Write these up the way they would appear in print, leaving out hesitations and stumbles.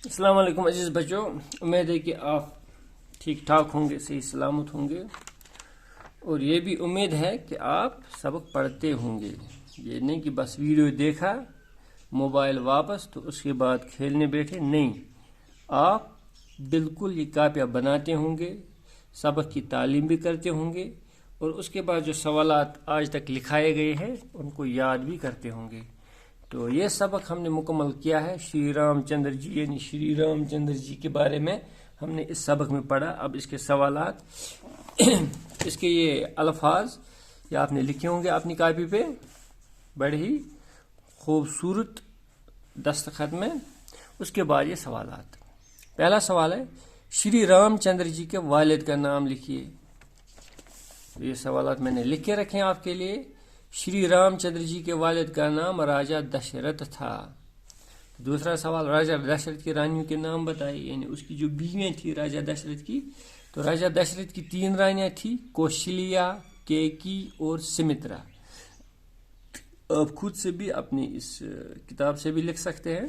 السلام علیکم عزیز بچوں، امید ہے کہ آپ ٹھیک ٹھاک ہوں گے، صحیح سلامت ہوں گے، اور یہ بھی امید ہے کہ آپ سبق پڑھتے ہوں گے۔ یہ نہیں کہ بس ویڈیو دیکھا، موبائل واپس تو اس کے بعد کھیلنے بیٹھے، نہیں، آپ بالکل یہ کاپیاں بناتے ہوں گے، سبق کی تعلیم بھی کرتے ہوں گے، اور اس کے بعد جو سوالات آج تک لکھائے گئے ہیں ان کو یاد بھی کرتے ہوں گے۔ تو یہ سبق ہم نے مکمل کیا ہے شری رام چندر جی یعنی شری رام چندر جی کے بارے میں ہم نے اس سبق میں پڑھا۔ اب اس کے سوالات اس کے یہ الفاظ یہ آپ نے لکھے ہوں گے اپنی کاپی پہ بڑے ہی خوبصورت دستخط میں۔ اس کے بعد یہ سوالات، پہلا سوال ہے شری رام چندر جی کے والد کا نام لکھیے۔ یہ سوالات میں نے لکھ کے رکھے ہیں آپ کے لیے۔ شری رام چندر جی کے والد کا نام راجا دشرتھ تھا۔ دوسرا سوال، راجا دشرتھ کی رانیوں کے نام بتائیے، یعنی اس کی جو بیویاں تھی راجا دشرتھ کی، تو راجا دشرتھ کی 3 رانیاں تھیں، کوشلیا، کیکی اور سمترا۔ آپ خود سے بھی اپنی اس کتاب سے بھی لکھ سکتے ہیں۔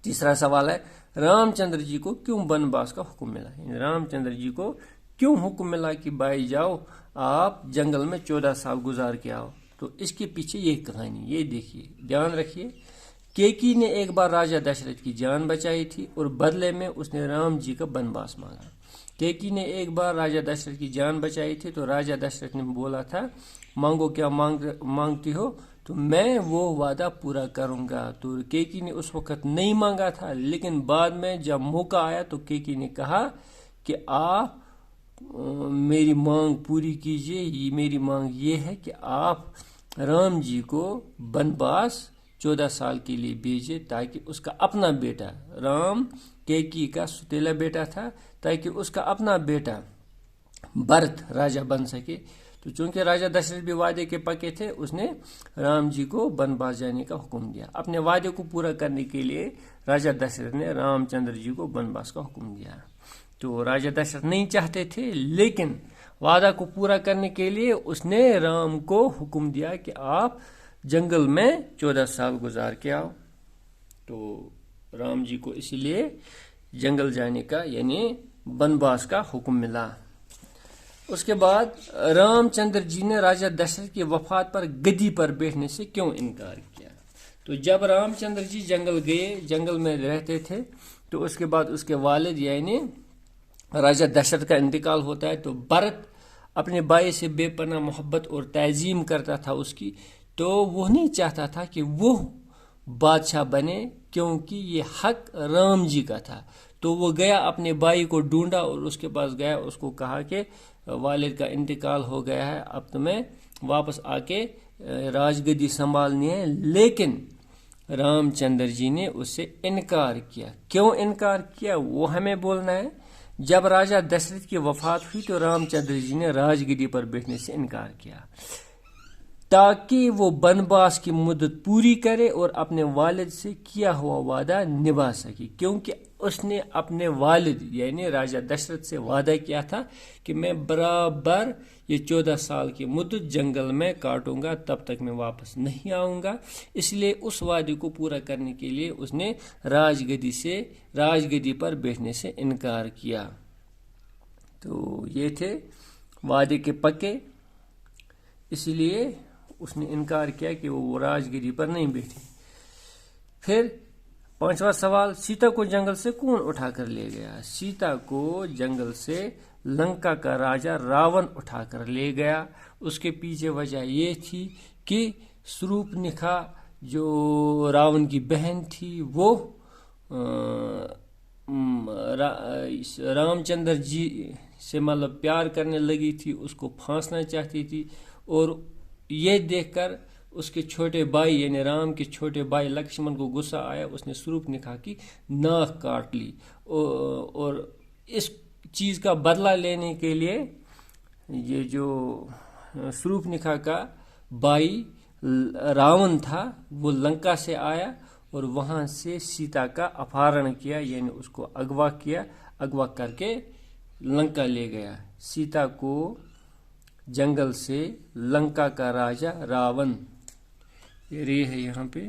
تیسرا سوال ہے رام چندر جی کو کیوں بنواس کا حکم ملا، یعنی رام چندر جی کو کیوں حکم ملا کہ بھائی جاؤ آپ جنگل میں 14 سال گزار کے آؤ۔ تو اس کے پیچھے یہ کہانی، یہ دیکھیے، دھیان رکھیے۔ کیکی نے ایک بار راجا دشرتھ کی جان بچائی تھی اور بدلے میں اس نے رام جی کا بنواس مانگا۔ کیکی نے ایک بار راجا دشرتھ کی جان بچائی تھی تو راجا دشرتھ نے بولا تھا مانگو کیا مانگتی ہو تو میں وہ وعدہ پورا کروں گا۔ تو کیکی نے اس وقت نہیں مانگا تھا، لیکن بعد میں جب موقع آیا تو کیکی نے کہا کہ آپ میری مانگ پوری کیجئے۔ میری مانگ یہ ہے کہ آپ رام جی کو بنواس 14 سال کے لیے بھیجے تاکہ اس کا اپنا بیٹا، رام کیکی کا ستیلا بیٹا تھا، تاکہ اس کا اپنا بیٹا بھرت راجا بن سکے۔ تو چونکہ راجا دشرتھ بھی وعدے کے پکے تھے، اس نے رام جی کو بنواس جانے کا حکم دیا۔ اپنے وعدے کو پورا کرنے کے لیے راجا دشرتھ نے رام چندر جی کو بنواس کا حکم دیا۔ تو راجا دشرتھ نہیں چاہتے تھے، لیکن وعدہ کو پورا کرنے کے لیے اس نے رام کو حکم دیا کہ آپ جنگل میں 14 سال گزار کے آؤ۔ تو رام جی کو اسی لیے جنگل جانے کا یعنی بنواس کا حکم ملا۔ اس کے بعد رام چندر جی نے راجا دشرتھ کی وفات پر گدی پر بیٹھنے سے کیوں انکار کیا؟ تو جب رام چندر جی جنگل گئے، جنگل میں رہتے تھے، تو اس کے بعد اس کے والد یعنی راجا دشرتھ کا انتقال ہوتا ہے، تو بھرت اپنے بھائی سے بے پناہ محبت اور تعظیم کرتا تھا اس کی، تو وہ نہیں چاہتا تھا کہ وہ بادشاہ بنے کیونکہ یہ حق رام جی کا تھا۔ تو وہ گیا اپنے بھائی کو ڈھونڈا اور اس کے پاس گیا، اس کو کہا کہ والد کا انتقال ہو گیا ہے، اب تمہیں واپس آ کے راج گدی سنبھالنی ہے، لیکن رام چندر جی نے اس سے انکار کیا۔ کیوں انکار کیا وہ ہمیں بولنا ہے۔ جب راجا دشرتھ کی وفات ہوئی تو رام چندر جی نے راج گدی پر بیٹھنے سے انکار کیا تاکہ وہ بنواس کی مدت پوری کرے اور اپنے والد سے کیا ہوا وعدہ نبھا سکے، کیونکہ اس نے اپنے والد یعنی راجا دشرتھ سے وعدہ کیا تھا کہ میں برابر یہ 14 سال کی مدت جنگل میں کاٹوں گا، تب تک میں واپس نہیں آؤں گا۔ اس لیے اس وعدے کو پورا کرنے کے لیے اس نے راج گدی پر بیٹھنے سے انکار کیا۔ تو یہ تھے وعدے کے پکے، اس لیے اس نے انکار کیا کہ وہ راج گدی پر نہیں بیٹھے۔ پھر 5واں سوال، سیتا کو جنگل سے کون اٹھا کر لے گیا؟ سیتا کو جنگل سے لنکا کا راجا راون اٹھا کر لے گیا۔ اس کے پیچھے وجہ یہ تھی کہ سروپنکھا جو راون کی بہن تھی وہ رام چندر جی سے مطلب پیار کرنے لگی تھی، اس کو پھانسنا چاہتی تھی، اور یہ دیکھ کر اس کے چھوٹے بھائی یعنی رام کے چھوٹے بھائی لکشمن کو غصہ آیا، اس نے سروپنکھا کی ناک کاٹ لی، اور اس چیز کا بدلہ لینے کے لیے یہ جو سروپنکھا کا بھائی راون تھا وہ لنکا سے آیا اور وہاں سے سیتا کا اپہرن کیا، یعنی اس کو اغوا کر کے لنکا لے گیا۔ سیتا کو جنگل سے لنکا کا راجا راون، یہ ہے یہاں پہ